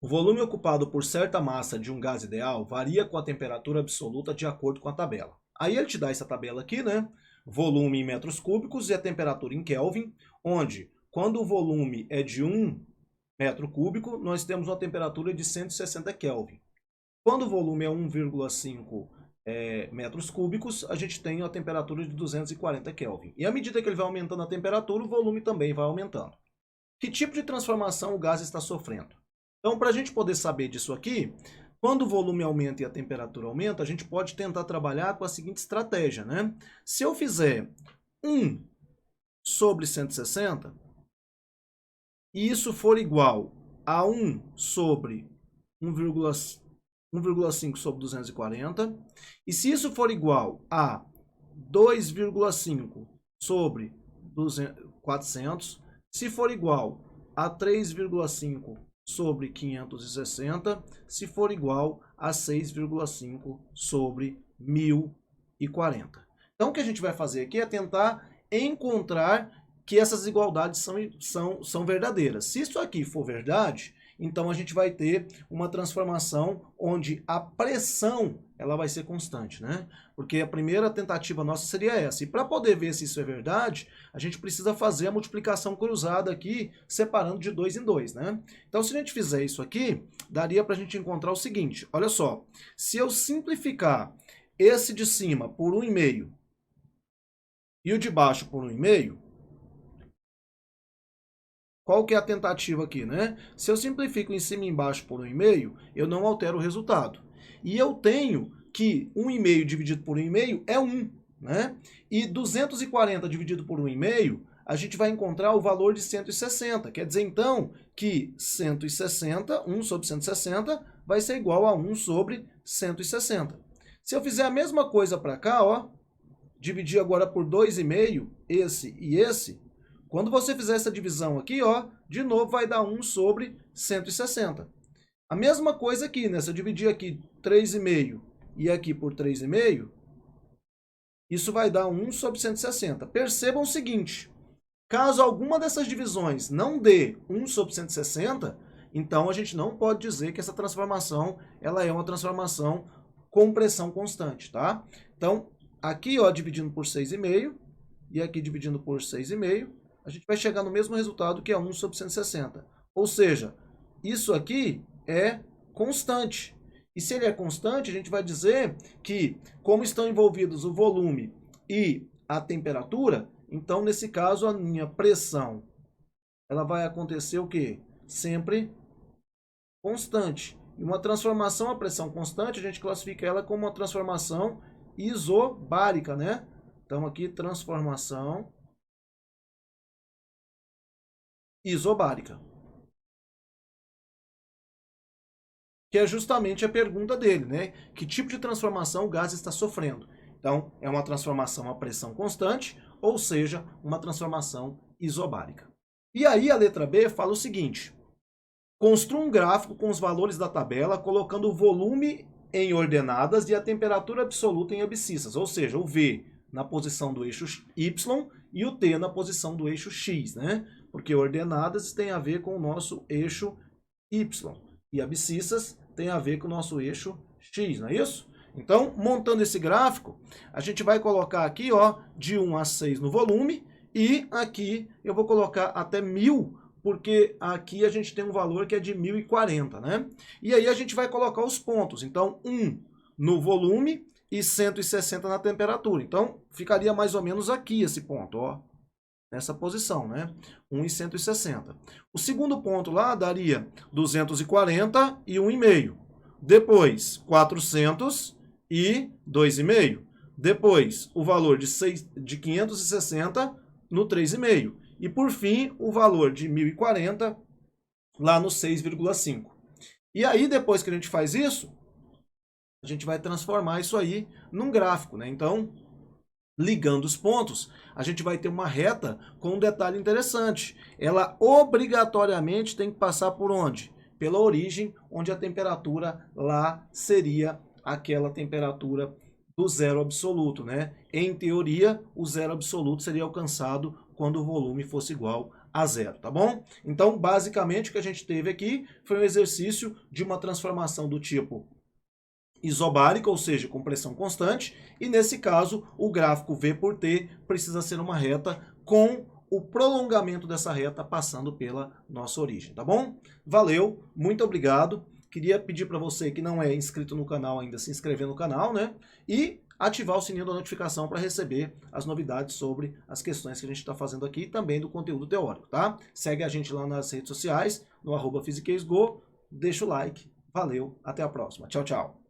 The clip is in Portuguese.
O volume ocupado por certa massa de um gás ideal varia com a temperatura absoluta de acordo com a tabela. Aí ele te dá essa tabela aqui, né? Volume em metros cúbicos e a temperatura em Kelvin, onde quando o volume é de 1 metro cúbico, nós temos uma temperatura de 160 Kelvin. Quando o volume é 1,5 metros cúbicos, a gente tem a temperatura de 240 Kelvin. E à medida que ele vai aumentando a temperatura, o volume também vai aumentando. Que tipo de transformação o gás está sofrendo? Então, para a gente poder saber disso aqui, quando o volume aumenta e a temperatura aumenta, a gente pode tentar trabalhar com a seguinte estratégia, né? Se eu fizer 1 sobre 160, e isso for igual a 1 sobre 1,5 sobre 240, e se isso for igual a 2,5 sobre 400, se for igual a 3,5 sobre 560, se for igual a 6,5 sobre 1040. Então, o que a gente vai fazer aqui é tentar encontrar que essas igualdades são verdadeiras. Se isso aqui for verdade, então a gente vai ter uma transformação onde a pressão ela vai ser constante, né? Porque a primeira tentativa nossa seria essa. E para poder ver se isso é verdade, a gente precisa fazer a multiplicação cruzada aqui, separando de 2 em 2, né? Então, se a gente fizer isso aqui, daria para a gente encontrar o seguinte. Olha só, se eu simplificar esse de cima por 1,5 e o de baixo por 1,5, qual que é a tentativa aqui, né? Se eu simplifico em cima e embaixo por 1,5, eu não altero o resultado. E eu tenho que 1,5 dividido por 1,5 é 1, né? E 240 dividido por 1,5, a gente vai encontrar o valor de 160. Quer dizer, então, que 160, 1 sobre 160, vai ser igual a 1 sobre 160. Se eu fizer a mesma coisa para cá, ó, dividir agora por 2,5, esse e esse, quando você fizer essa divisão aqui, ó, de novo vai dar 1 sobre 160. A mesma coisa aqui, né? Se eu dividir aqui 3,5 e aqui por 3,5, isso vai dar 1 sobre 160. Percebam o seguinte, caso alguma dessas divisões não dê 1 sobre 160, então a gente não pode dizer que essa transformação ela é uma transformação com pressão constante, tá? Então, aqui, ó, dividindo por 6,5 e aqui dividindo por 6,5, a gente vai chegar no mesmo resultado que é 1 sobre 160. Ou seja, isso aqui é constante. E se ele é constante, a gente vai dizer que, como estão envolvidos o volume e a temperatura, então, nesse caso, a minha pressão ela vai acontecer o quê? Sempre constante. E uma transformação a pressão constante, a gente classifica ela como uma transformação isobárica, né? Então, aqui, transformação isobárica. Que é justamente a pergunta dele, né? Que tipo de transformação o gás está sofrendo? Então, é uma transformação a pressão constante, ou seja, uma transformação isobárica. E aí a letra B fala o seguinte: construa um gráfico com os valores da tabela, colocando o volume em ordenadas e a temperatura absoluta em abscissas, ou seja, o V na posição do eixo Y e o T na posição do eixo X, né? Porque ordenadas tem a ver com o nosso eixo Y e abscissas tem a ver com o nosso eixo X, não é isso? Então, montando esse gráfico, a gente vai colocar aqui, ó, de 1 a 6 no volume e aqui eu vou colocar até 1000, porque aqui a gente tem um valor que é de 1040, né? E aí a gente vai colocar os pontos. Então, 1 no volume e 160 na temperatura. Então, ficaria mais ou menos aqui esse ponto, ó, nessa posição, né? 1 e 160. O segundo ponto lá daria 240 e 1,5. Depois, 400 e 2,5. Depois, o valor de 560 no 3,5. E, por fim, o valor de 1040 lá no 6,5. E aí, depois que a gente faz isso, a gente vai transformar isso aí num gráfico, né? Então, ligando os pontos, a gente vai ter uma reta com um detalhe interessante. Ela obrigatoriamente tem que passar por onde? Pela origem, onde a temperatura lá seria aquela temperatura do zero absoluto, né? Em teoria, o zero absoluto seria alcançado quando o volume fosse igual a zero, tá bom? Então, basicamente, o que a gente teve aqui foi um exercício de uma transformação do tipo isobárica, ou seja, com pressão constante, e nesse caso, o gráfico V por T precisa ser uma reta com o prolongamento dessa reta passando pela nossa origem, tá bom? Valeu, muito obrigado. Queria pedir para você que não é inscrito no canal ainda, se inscrever no canal, né? E ativar o sininho da notificação para receber as novidades sobre as questões que a gente está fazendo aqui e também do conteúdo teórico, tá? Segue a gente lá nas redes sociais, no @physiquesgo, deixa o like. Valeu, até a próxima. Tchau, tchau.